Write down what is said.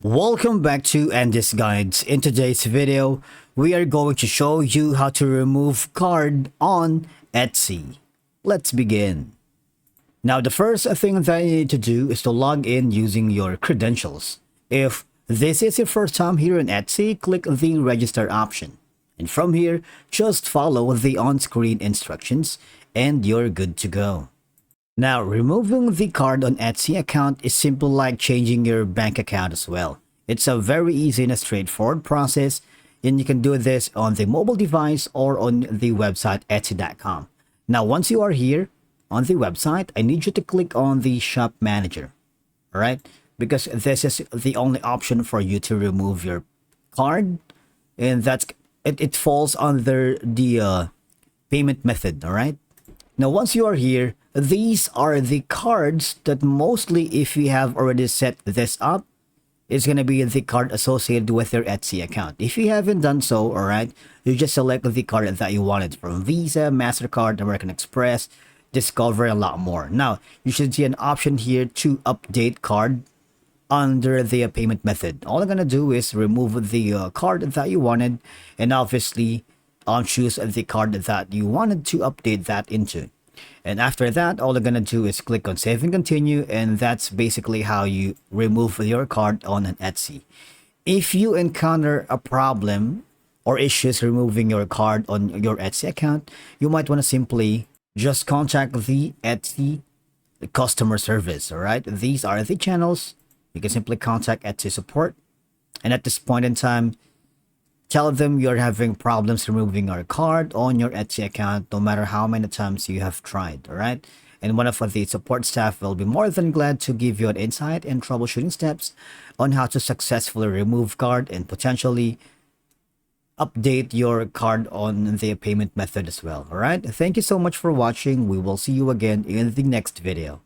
Welcome back to Andy's Guides. In today's video, we are going to show you how to remove card on Etsy. Let's begin. Now, the first thing that you need to do is to log in using your credentials. If this is your first time here in Etsy, click the register option. And from here, just follow the on-screen instructions and you're good to go. Now, removing the card on Etsy account is simple like changing your bank account as well. It's a very easy and a straightforward process, and you can do this on the mobile device or on the website etsy.com. Now, once you are here on the website, I need you to click on the shop manager, all right? Because this is the only option for you to remove your card, and it falls under the payment method, all right? Now, once you are here, these are the cards that mostly, if you have already set this up, is going to be the card associated with your Etsy account. If you haven't done so, all right, you just select the card that you wanted from Visa, MasterCard, American Express, Discover, and a lot more. Now, you should see an option here to update card under the payment method. All I'm going to do is remove the card that you wanted, and obviously choose the card that you wanted to update that into. And after that, all you're gonna do is click on save and continue, and that's basically how you remove your card on an Etsy. If you encounter a problem or issues removing your card on your Etsy account, you might want to simply just contact the Etsy customer service. All right, these are the channels. You can simply contact Etsy support, and at this point in time, tell them you're having problems removing your card on your Etsy account, no matter how many times you have tried, all right? And one of the support staff will be more than glad to give you an insight and troubleshooting steps on how to successfully remove card and potentially update your card on the payment method as well, all right? Thank you so much for watching. We will see you again in the next video.